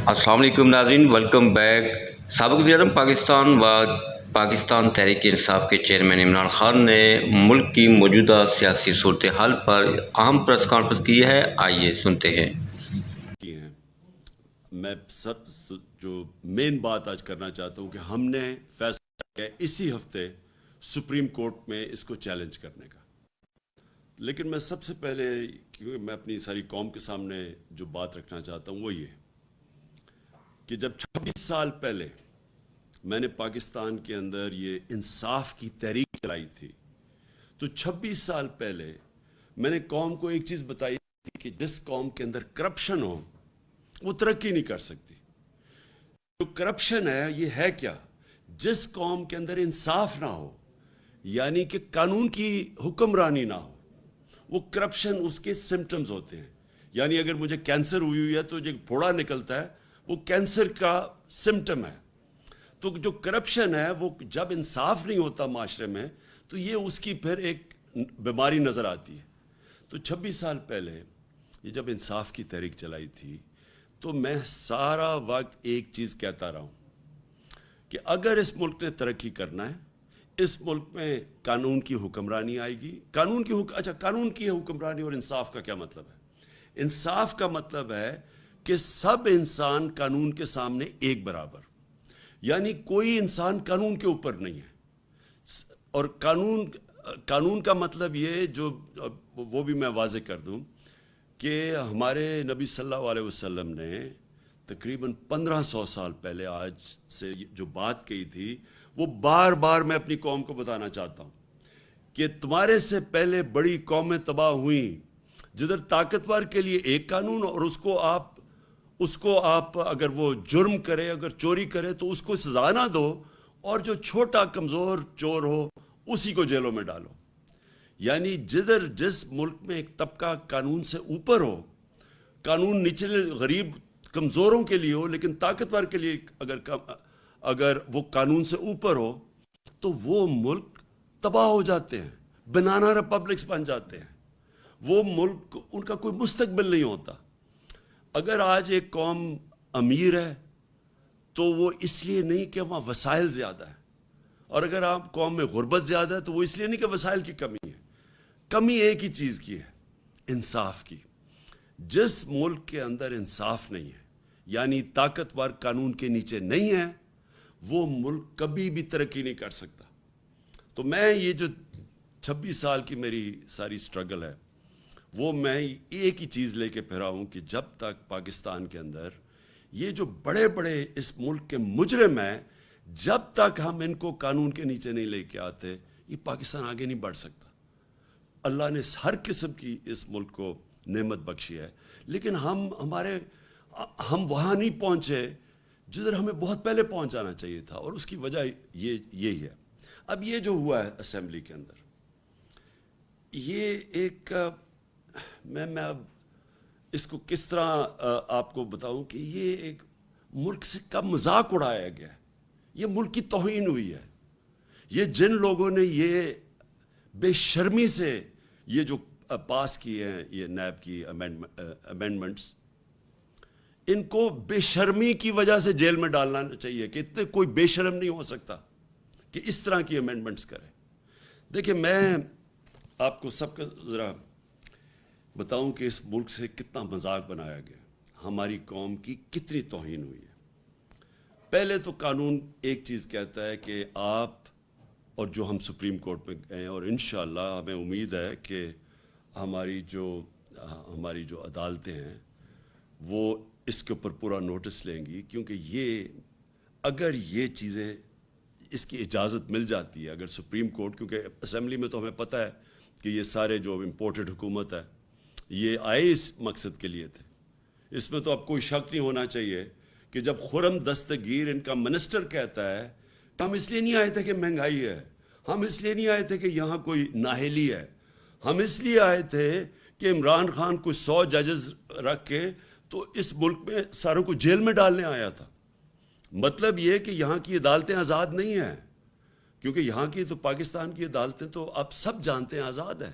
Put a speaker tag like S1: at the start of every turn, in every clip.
S1: السلام علیکم ناظرین، ویلکم بیک۔ سابق وزیر پاکستان و پاکستان تحریک انصاف کے چیئرمین عمران خان نے ملک کی موجودہ سیاسی صورتحال پر اہم پریس کانفرنس کی ہے، آئیے سنتے ہیں۔
S2: میں سب جو مین بات آج کرنا چاہتا ہوں کہ ہم نے فیصلہ کیا اسی ہفتے سپریم کورٹ میں اس کو چیلنج کرنے کا، لیکن میں سب سے پہلے کیونکہ میں اپنی ساری قوم کے سامنے جو بات رکھنا چاہتا ہوں وہ یہ کہ جب 26 سال پہلے میں نے پاکستان کے اندر یہ انصاف کی تحریک چلائی تھی تو 26 سال پہلے میں نے قوم کو ایک چیز بتائی تھی کہ جس قوم کے اندر کرپشن ہو وہ ترقی نہیں کر سکتی۔ جو کرپشن ہے یہ ہے کیا؟ جس قوم کے اندر انصاف نہ ہو، یعنی کہ قانون کی حکمرانی نہ ہو، وہ کرپشن اس کے سمٹمز ہوتے ہیں۔ یعنی اگر مجھے کینسر ہوئی ہے تو جو پھوڑا نکلتا ہے وہ کینسر کا سمٹم ہے۔ تو جو کرپشن ہے وہ جب انصاف نہیں ہوتا معاشرے میں تو یہ اس کی پھر ایک بیماری نظر آتی ہے۔ تو 26 سال پہلے یہ جب انصاف کی تحریک چلائی تھی تو میں سارا وقت ایک چیز کہتا رہا ہوں کہ اگر اس ملک نے ترقی کرنا ہے، اس ملک میں قانون کی حکمرانی آئے گی۔ قانون کی حکمرانی اور انصاف کا کیا مطلب ہے؟ انصاف کا مطلب ہے کہ سب انسان قانون کے سامنے ایک برابر، یعنی کوئی انسان قانون کے اوپر نہیں ہے۔ اور قانون کا مطلب یہ جو وہ بھی میں واضح کر دوں کہ ہمارے نبی صلی اللہ علیہ وسلم نے تقریباً 1500 سال پہلے آج سے جو بات کہی تھی وہ بار بار میں اپنی قوم کو بتانا چاہتا ہوں کہ تمہارے سے پہلے بڑی قومیں تباہ ہوئیں جدھر طاقتور کے لیے ایک قانون اور اس کو آپ اگر وہ جرم کرے، اگر چوری کرے تو اس کو سزا نہ دو، اور جو چھوٹا کمزور چور ہو اسی کو جیلوں میں ڈالو۔ یعنی جس ملک میں ایک طبقہ قانون سے اوپر ہو، قانون نچلے غریب کمزوروں کے لیے ہو لیکن طاقتور کے لیے اگر وہ قانون سے اوپر ہو تو وہ ملک تباہ ہو جاتے ہیں، بنانا ریپبلکس بن جاتے ہیں۔ وہ ملک ان کا کوئی مستقبل نہیں ہوتا۔ اگر آج ایک قوم امیر ہے تو وہ اس لیے نہیں کہ وہاں وسائل زیادہ ہے، اور اگر آپ قوم میں غربت زیادہ ہے تو وہ اس لیے نہیں کہ وسائل کی کمی ہے۔ کمی ایک ہی چیز کی ہے، انصاف کی۔ جس ملک کے اندر انصاف نہیں ہے، یعنی طاقتور قانون کے نیچے نہیں ہے، وہ ملک کبھی بھی ترقی نہیں کر سکتا۔ تو میں یہ جو 26 سال کی میری ساری سٹرگل ہے وہ میں ایک ہی چیز لے کے پھرا ہوں کہ جب تک پاکستان کے اندر یہ جو بڑے بڑے اس ملک کے مجرم ہیں، جب تک ہم ان کو قانون کے نیچے نہیں لے کے آتے یہ پاکستان آگے نہیں بڑھ سکتا۔ اللہ نے ہر قسم کی اس ملک کو نعمت بخشی ہے، لیکن ہم وہاں نہیں پہنچے جدھر ہمیں بہت پہلے پہنچ جانا چاہیے تھا، اور اس کی وجہ یہی ہے۔ اب یہ جو ہوا ہے اسمبلی کے اندر، یہ ایک میں اب اس کو کس طرح آپ کو بتاؤں کہ یہ ایک ملک سے کب مذاق اڑایا گیا ہے، یہ ملک کی توہین ہوئی ہے۔ یہ جن لوگوں نے یہ بے شرمی سے یہ جو پاس کیے ہیں یہ نیب کی امینڈمنٹس، ان کو بے شرمی کی وجہ سے جیل میں ڈالنا چاہیے کہ اتنے کوئی بے شرم نہیں ہو سکتا کہ اس طرح کی امینڈمنٹس کرے۔ دیکھیں میں آپ کو سب کا ذرا بتاؤں کہ اس ملک سے کتنا مذاق بنایا گیا، ہماری قوم کی کتنی توہین ہوئی ہے۔ پہلے تو قانون ایک چیز کہتا ہے کہ آپ، اور جو ہم سپریم کورٹ میں گئے اور انشاءاللہ ہمیں امید ہے کہ ہماری جو عدالتیں ہیں وہ اس کے اوپر پورا نوٹس لیں گی، کیونکہ اگر یہ چیزیں اس کی اجازت مل جاتی ہے، اگر سپریم کورٹ، کیونکہ اسمبلی میں تو ہمیں پتہ ہے کہ یہ سارے جو امپورٹڈ حکومت ہے یہ آئے اس مقصد کے لیے تھے، اس میں تو اب کوئی شک نہیں ہونا چاہیے کہ جب خرم دستگیر ان کا منسٹر کہتا ہے ہم اس لیے نہیں آئے تھے کہ مہنگائی ہے، ہم اس لیے نہیں آئے تھے کہ یہاں کوئی نااہلی ہے، ہم اس لیے آئے تھے کہ عمران خان کوئی 100 ججز رکھ کے تو اس ملک میں ساروں کو جیل میں ڈالنے آیا تھا۔ مطلب یہ کہ یہاں کی عدالتیں آزاد نہیں ہیں، کیونکہ یہاں کی تو پاکستان کی عدالتیں تو آپ سب جانتے ہیں آزاد ہیں۔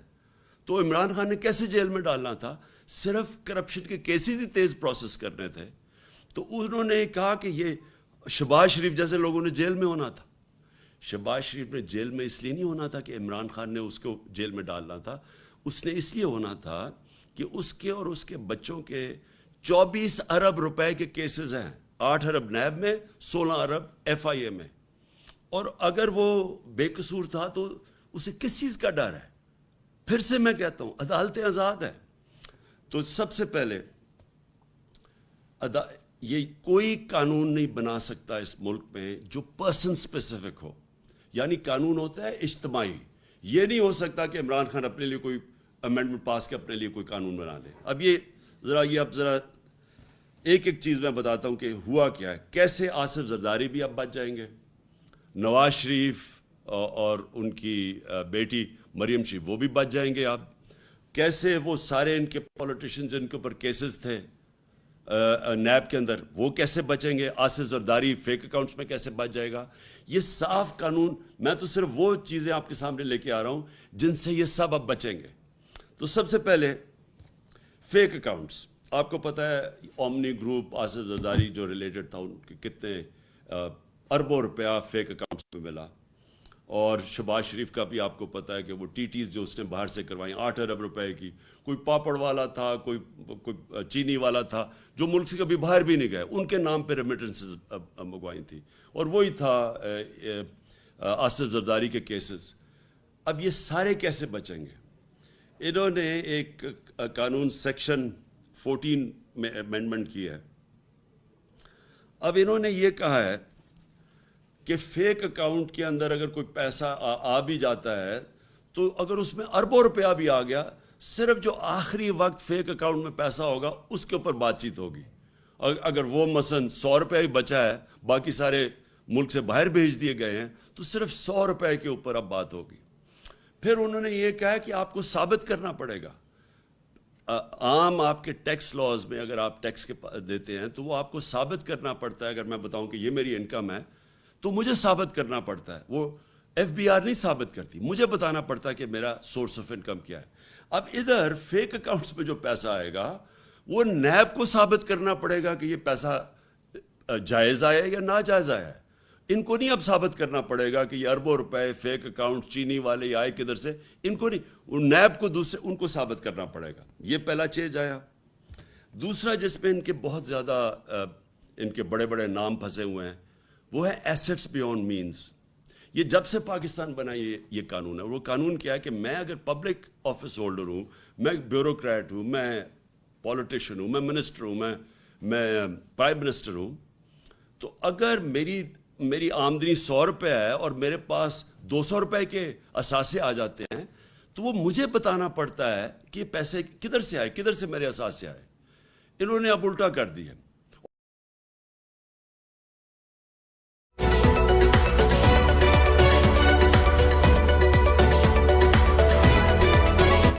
S2: تو عمران خان نے کیسے جیل میں ڈالنا تھا؟ صرف کرپشن کے کیسز ہی تیز پروسیس کرنے تھے تو انہوں نے کہا کہ یہ شہباز شریف جیسے لوگوں نے جیل میں ہونا تھا. شہباز شریف نے جیل میں اس لیے نہیں ہونا تھا کہ عمران خان نے اس کو جیل میں ڈالنا تھا. اس نے اس لیے ہونا تھا کہ اس کے اور اس کے بچوں کے 24 ارب روپے کے کیسز ہیں. 8 ارب نیب میں، 16 ارب ایف آئی اے میں. اور اگر وہ بے قصور تھا تو اسے کس چیز کا ڈر ہے؟ پھر سے میں کہتا ہوں عدالتیں آزاد ہیں. تو سب سے پہلے یہ کوئی قانون نہیں بنا سکتا اس ملک میں جو پرسن سپیسیفک ہو. یعنی قانون ہوتا ہے اجتماعی. یہ نہیں ہو سکتا کہ عمران خان اپنے لیے کوئی امینڈمنٹ پاس کے اپنے لیے کوئی قانون بنا لے. اب ذرا ایک چیز میں بتاتا ہوں کہ ہوا کیا ہے. کیسے آصف زرداری بھی اب بچ جائیں گے، نواز شریف اور ان کی بیٹی مریم شریف وہ بھی بچ جائیں گے. اب کیسے وہ سارے ان کے پولیٹیشین جن کے اوپر کیسز تھے نیب کے اندر وہ کیسے بچیں گے. آصف زرداری فیک اکاؤنٹس میں کیسے بچ جائے گا. یہ صاف قانون. میں تو صرف وہ چیزیں آپ کے سامنے لے کے آ رہا ہوں جن سے یہ سب اب بچیں گے. تو سب سے پہلے فیک اکاؤنٹس. آپ کو پتہ ہے اومنی گروپ، آصف زرداری جو ریلیٹڈ تھا، ان کے کتنے اربوں روپیہ فیک اکاؤنٹس میں ملا. اور شہباز شریف کا بھی آپ کو پتہ ہے کہ وہ ٹی ٹیز جو اس نے باہر سے کروائیں 8 ارب روپے کی. کوئی پاپڑ والا تھا، کوئی چینی والا تھا جو ملک سے کبھی باہر بھی نہیں گئے، ان کے نام پہ ریمیٹنسز منگوائی تھی. اور وہی تھا آصف زرداری کے کیسز. اب یہ سارے کیسے بچیں گے؟ انہوں نے ایک قانون سیکشن 14 میں امینڈمنٹ کی ہے. اب انہوں نے یہ کہا ہے کہ فیک اکاؤنٹ کے اندر اگر کوئی پیسہ آ بھی جاتا ہے تو اگر اس میں اربوں روپیہ بھی آ گیا، صرف جو آخری وقت فیک اکاؤنٹ میں پیسہ ہوگا اس کے اوپر بات چیت ہوگی. اگر وہ مثلا 100 روپے ہی بچا ہے، باقی سارے ملک سے باہر بھیج دیے گئے ہیں، تو صرف 100 روپے کے اوپر اب بات ہوگی. پھر انہوں نے یہ کہا کہ آپ کو ثابت کرنا پڑے گا. عام آپ کے ٹیکس لاز میں اگر آپ ٹیکس کے دیتے ہیں تو وہ آپ کو ثابت کرنا پڑتا ہے. اگر میں بتاؤں کہ یہ میری انکم ہے تو مجھے ثابت کرنا پڑتا ہے. وہ ایف بی آر نہیں ثابت کرتی، مجھے بتانا پڑتا ہے کہ میرا سورس آف انکم کیا ہے. اب ادھر فیک اکاؤنٹس میں جو پیسہ آئے گا وہ نیب کو ثابت کرنا پڑے گا کہ یہ پیسہ جائز آیا یا ناجائز آیا ہے. ان کو نہیں اب ثابت کرنا پڑے گا کہ یہ اربوں روپے فیک اکاؤنٹ چینی والے آئے کدھر سے. ان کو نہیں، نیب کو ان کو ثابت کرنا پڑے گا. یہ پہلا چینج آیا. دوسرا جس میں ان کے بہت زیادہ ان کے بڑے بڑے نام پھنسے ہوئے ہیں وہ ہے ایسٹس بیونڈ مینز. یہ جب سے پاکستان بنا یہ قانون ہے. وہ قانون کیا ہے کہ میں اگر پبلک آفس ہولڈر ہوں، میں بیوروکریٹ ہوں، میں پولیٹیشین ہوں، میں منسٹر ہوں، میں پرائم منسٹر ہوں، تو اگر میری آمدنی 100 روپے ہے اور میرے پاس 200 روپے کے اثاثے آ جاتے ہیں تو وہ مجھے بتانا پڑتا ہے کہ پیسے کدھر سے آئے، کدھر سے میرے اثاثے آئے. انہوں نے اب الٹا کر دی ہے.